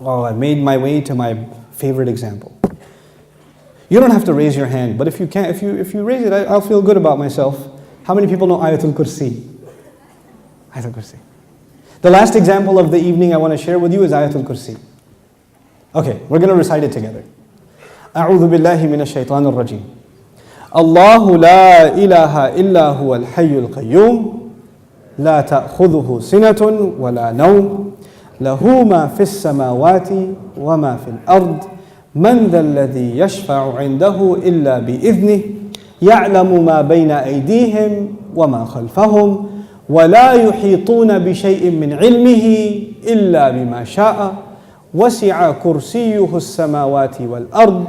Oh, I made my way to my favorite example. You don't have to raise your hand, but if you can, if you raise it, I'll feel good about myself. How many people know Ayetel Kürsi? Ayetel Kürsi. The last example of the evening I want to share with you is Ayetel Kürsi. Okay, we're going to recite it together. أعوذ بالله من الشيطان الرجيم. الله لا إله إلا هو الحي القيوم لا تأخذه سنة ولا نوم له ما في السماوات وما في الأرض من ذا الذي يشفع عنده إلا بإذنه يعلم ما بين أيديهم وما خلفهم ولا يحيطون بشيء من علمه إلا بما شاء وسع كرسيه السماوات والأرض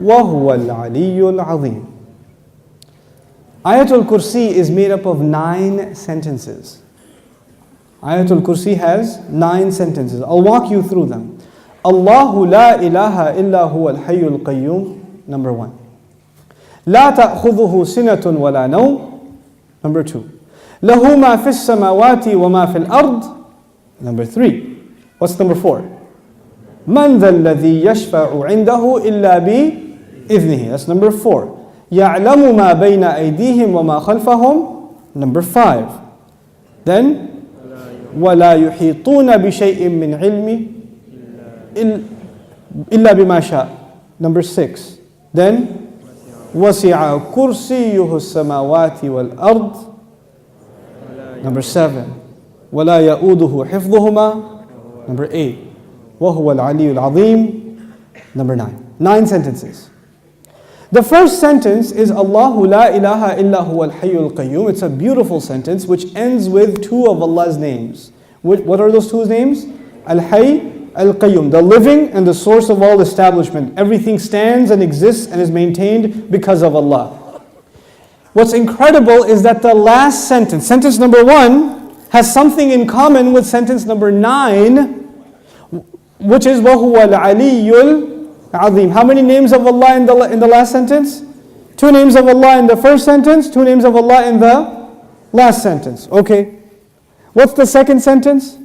وهو العلي العظيم. Ayetel Kürsi is made up of 9 sentences. Ayetel Kürsi has 9 sentences. I'll walk you through them. Allahu la ilaha illa huwa al-hayyul qayyum, number 1. La ta'khudhuhu sinatun wa la nawm, number 2. Lahu ma fis samawati wa ma fil ard, number 3. What's number 4? Man dha alladhi yashfa'u indahu illa bi idhnihi, that's number 4. يَعْلَمُ مَا بَيْنَ أَيْدِيهِمْ وَمَا خَلْفَهُم, number 5. Then, وَلَا يُحِيطُونَ بِشَيْءٍ مِّنْ عِلْمِهِ إِلَّا بِمَا شَاءَ, number 6. Then, وَسِعَ كُرْسِيُّهُ السَّمَاوَاتِ وَالْأَرْضِ, number 7. وَلَا يَؤُودُهُ حِفْظُهُمَا, number 8. وَهُوَ الْعَلِيُّ الْعَظِيمُ, number 9. 9 sentences. The first sentence is Allahu la ilaha illa huwa al-hayyul qayyum. It's a beautiful sentence which ends with 2 of Allah's names. What are those 2 names? Al-hayy, al-qayyum, the living and the source of all establishment. Everything stands and exists and is maintained because of Allah. What's incredible is that the last sentence, sentence number 1, has something in common with sentence number 9, which is وَهُوَ الْعَلِيُّ الْعَظِيمُ. How many names of Allah in the last sentence? 2 names of Allah in the first sentence, 2 names of Allah in the last sentence. Okay. What's the second sentence?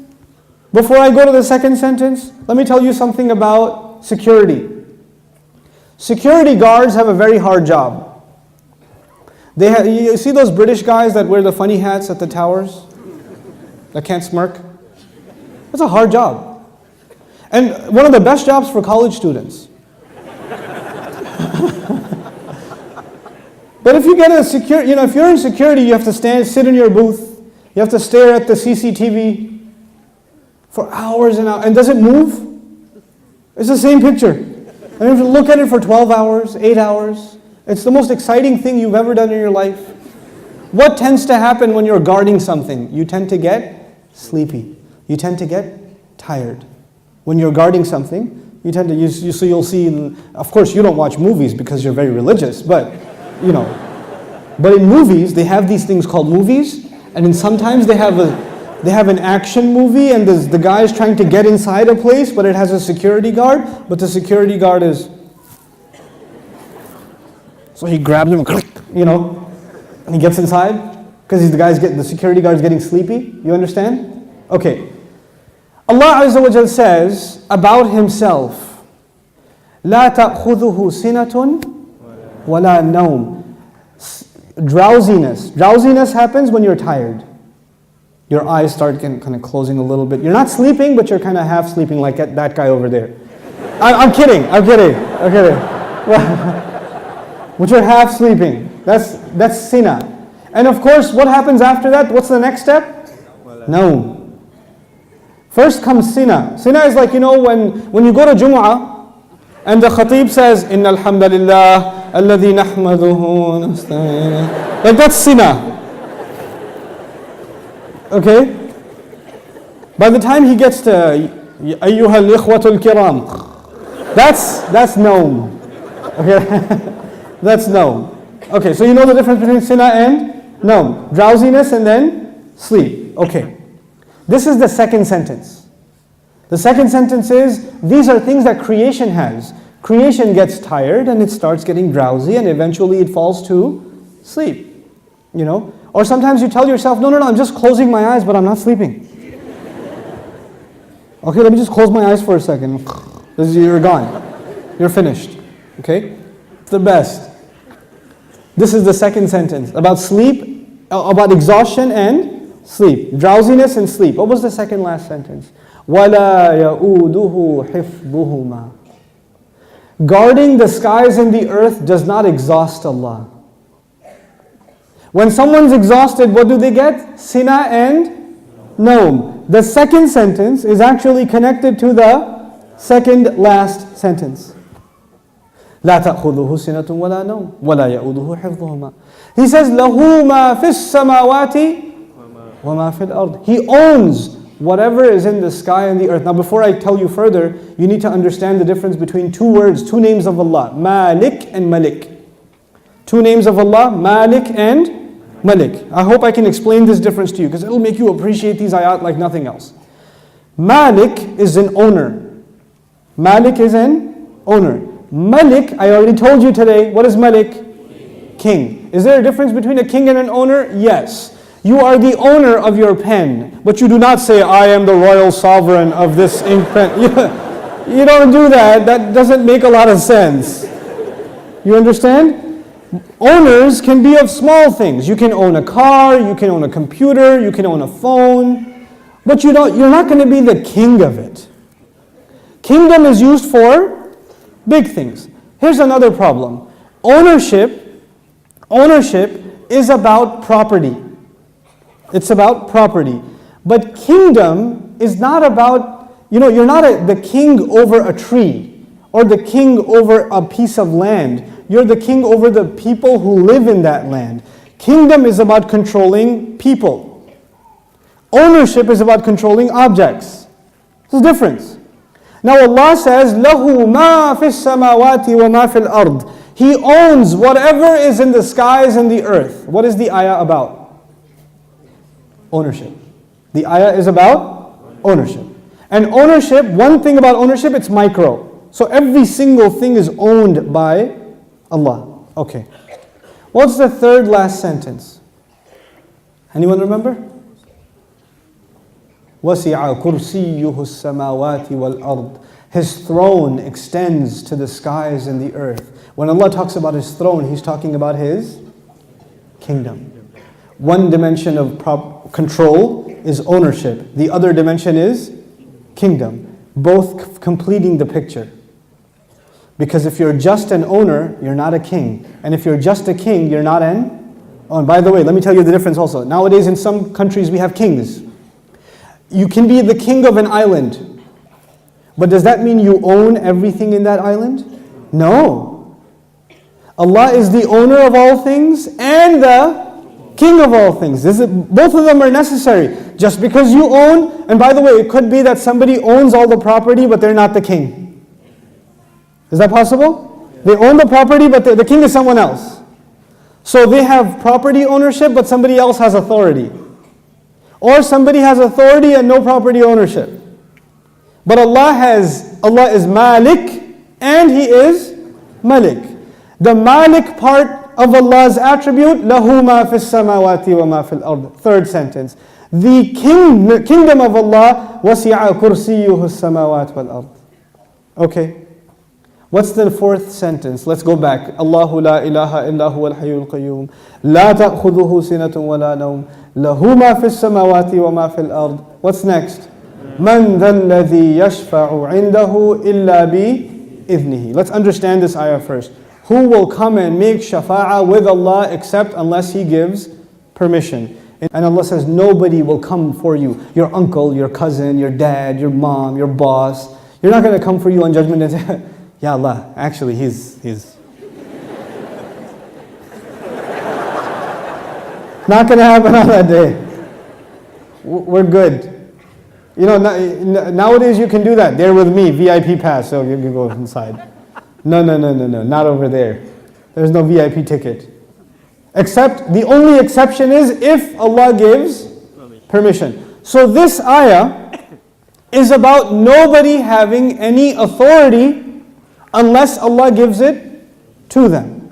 Before I go to the second sentence, let me tell you something about security. Security guards have a very hard job. You see those British guys that wear the funny hats at the towers? That can't smirk? That's a hard job. And one of the best jobs for college students. But if you get a if you're in security, you have to sit in your booth. You have to stare at the CCTV for hours and hours. And does it move? It's the same picture. And you have to look at it for 12 hours, 8 hours. It's the most exciting thing you've ever done in your life. What tends to happen when you're guarding something? You tend to get sleepy. You tend to get tired. When you're guarding something, you tend to, so you'll see, of course you don't watch movies because you're very religious, but but in movies, they have these things called movies, and then sometimes they have an action movie, and the guy is trying to get inside a place, but it has a security guard, but the security guard is, so he grabs him, and he gets inside, because the security guard is getting sleepy. You understand? Okay. Allah Azza wa Jal says about Himself, لا تأخذه سنة ولا نوم. Drowsiness happens when you're tired. Your eyes start kind of closing a little bit. You're not sleeping, but you're kind of half sleeping like that guy over there. I'm kidding. But you're half sleeping. That's sina. And of course, what happens after that? What's the next step? No. First comes sina. Sina is like, when you go to Jumu'ah, and the khatib says, Inna alhamdulillah, alladhi nahmaduhu, nasta'in. Like that's sina. Okay? By the time he gets to Ayyuha al-ikhwatul kiram, that's known. Okay? That's known. Okay, so you know the difference between sina and known. Drowsiness and then sleep. Okay. This is the second sentence. The second sentence is, these are things that creation has. Creation gets tired and it starts getting drowsy and eventually it falls to sleep. Or sometimes you tell yourself, no, I'm just closing my eyes, but I'm not sleeping. Okay, let me just close my eyes for a second. You're gone. You're finished. Okay? It's the best. This is the second sentence about sleep, about exhaustion and sleep. Drowsiness and sleep. What was the second last sentence? وَلَا يَؤُودُهُ حِفْظُهُمَا. Guarding the skies and the earth does not exhaust Allah. When someone's exhausted, what do they get? Sina and Noam. The second sentence is actually connected to the second last sentence. لا تأخذه سنة ولا نوم ولا يؤوده حفظهما. He says له ما في السماوات وما في الأرض. He owns whatever is in the sky and the earth. Now before I tell you further, you need to understand the difference between two words, two names of Allah, Malik and Malik. Two names of Allah, Malik and Malik. I hope I can explain this difference to you because it'll make you appreciate these ayat like nothing else. Malik is an owner. Malik is an owner. Malik, I already told you today, what is Malik? King. Is there a difference between a king and an owner? Yes. You are the owner of your pen, but you do not say, I am the royal sovereign of this ink pen. You don't do that. That doesn't make a lot of sense. You understand? Owners can be of small things. You can own a car, you can own a computer, you can own a phone, but you're not going to be the king of it. Kingdom is used for big things. Here's another problem. Ownership is about property. It's about property. But kingdom is not about, you're not the king over a tree or the king over a piece of land. You're the king over the people who live in that land. Kingdom is about controlling people. Ownership is about controlling objects. There's a difference. Now Allah says, لَهُ مَا فِي السَّمَاوَاتِ وَمَا فِي الْأَرْضِ. He owns whatever is in the skies and the earth. What is the ayah about? Ownership. The ayah is about ownership. And ownership, one thing about ownership, it's micro. So every single thing is owned by Allah. Okay. What's the third last sentence? Anyone remember? وَسِعَ كُرْسِيُّهُ السَّمَاوَاتِ وَالْأَرْضِ. His throne extends to the skies and the earth. When Allah talks about His throne, He's talking about His kingdom. One dimension of control is ownership. The other dimension is kingdom. Both completing the picture. Because if you're just an owner, you're not a king. And if you're just a king, you're not an... Oh, and by the way, let me tell you the difference also. Nowadays in some countries we have kings. You can be the king of an island. But does that mean you own everything in that island? No. Allah is the owner of all things and the king of all things. Both of them are necessary. Just because you own, and by the way, it could be that somebody owns all the property but they're not the king. Is that possible? They own the property but the king is someone else. So they have property ownership but somebody else has authority. Or somebody has authority and no property ownership. But Allah is Malik and He is Malik. The Malik part of Allah's attribute, لَهُ مَا فِي السَّمَاوَاتِ وَمَا فِي الْأَرْضِ. Third sentence. The kingdom of Allah, وَسِعَ كُرْسِيُّهُ السَّمَاوَاتِ وَالْأَرْضِ. Okay. What's the fourth sentence? Let's go back. Allahu la ilaha illa huwa al-hayyul qayyum. La ta'khudhuhu sinatun wa la nawm. Lahu ma fi as-samawati wa ma fi al-ard. What's next? Man dhal ladhi yashfa'u 'indahu illa bi idhnihi. Let's understand this ayah first. Who will come and make shafa'ah with Allah except unless He gives permission? And Allah says nobody will come for you. Your uncle, your cousin, your dad, your mom, your boss. You're not going to come for you on judgment day and say, Ya Allah, actually he's not going to happen on that day. We're good. Nowadays you can do that. They're with me, VIP pass, so you can go inside. No, not over there. There's no VIP ticket. Except, the only exception is if Allah gives permission. So this ayah is about nobody having any authority unless Allah gives it to them.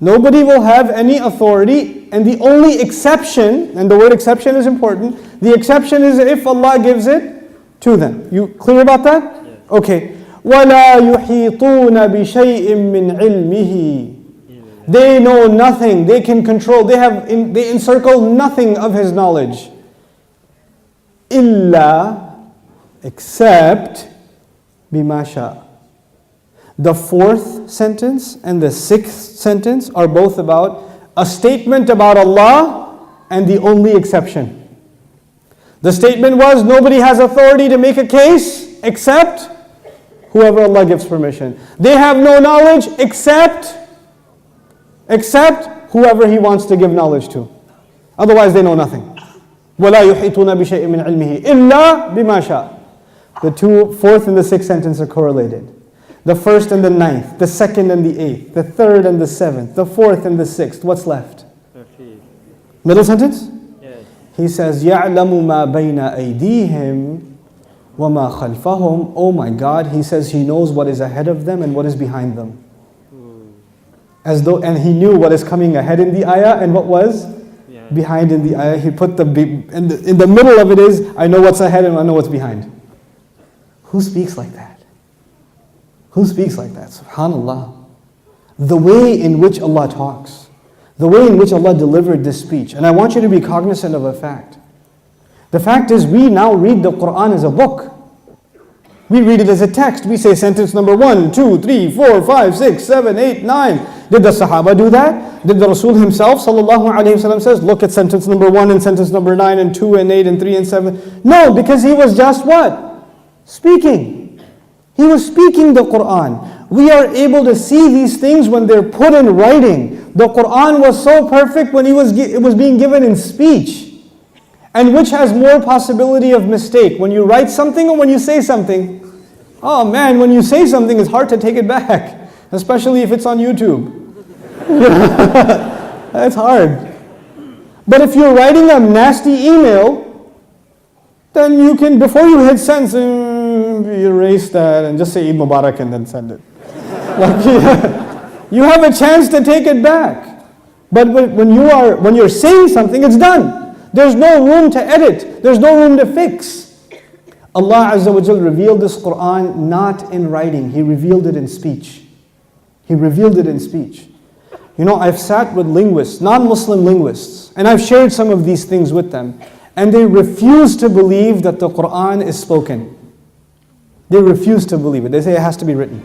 Nobody will have any authority, and the only exception, and the word exception is important, the exception is if Allah gives it Two then. You clear about that? Yes. Okay. وَلَا يُحِيطُونَ بِشَيْءٍ مِّنْ عِلْمِهِ. They know nothing. They can control. They encircle nothing of His knowledge. إِلَّا, except بِمَا شَاءَ. The fourth sentence and the sixth sentence are both about a statement about Allah and the only exception. The statement was, nobody has authority to make a case except whoever Allah gives permission. They have no knowledge except whoever He wants to give knowledge to. Otherwise they know nothing. وَلَا يُحِيطُونَ بِشَيْءٍ مِّنْ عِلْمِهِ إِلَّا بِمَا شَاءَ. The fourth and the sixth sentence are correlated. The first and the ninth, the second and the eighth, the third and the seventh, the fourth and the sixth. What's left? Middle sentence? Yes. He says, يَعْلَمُ مَا بَيْنَ أَيْدِيهِمْ وَمَا خَلْفَهُمْ. Oh my God, He says He knows what is ahead of them and what is behind them. And He knew what is coming ahead in the ayah and what was behind in the ayah. He put in the middle of it is, I know what's ahead and I know what's behind. Who speaks like that? Who speaks like that? SubhanAllah. The way in which Allah talks, the way in which Allah delivered this speech. And I want you to be cognizant of a fact. The fact is, we now read the Quran as a book. We read it as a text. We say sentence number 1, 2, 3, 4, 5, 6, 7, 8, 9. Did the Sahaba do that? Did the Rasul himself, sallallahu alayhi wasallam, says, look at sentence number 1 and sentence number 9 and 2 and 8 and 3 and 7? No, because he was just what? Speaking. He was speaking the Quran. We are able to see these things when they're put in writing. The Quran was so perfect when it was being given in speech. And which has more possibility of mistake? When you write something or when you say something? Oh man, when you say something, it's hard to take it back. Especially if it's on YouTube. That's hard. But if you're writing a nasty email, then you can, before you hit send, erase that and just say Eid Mubarak and then send it. You have a chance to take it back. But when you're saying something, it's done. There's no room to edit. There's no room to fix. Allah Azza wa Jal revealed this Quran not in writing. He revealed it in speech. He revealed it in speech. You know, I've sat with linguists, non-Muslim linguists, and I've shared some of these things with them, and they refuse to believe that the Quran is spoken. They refuse to believe it. They say it has to be written.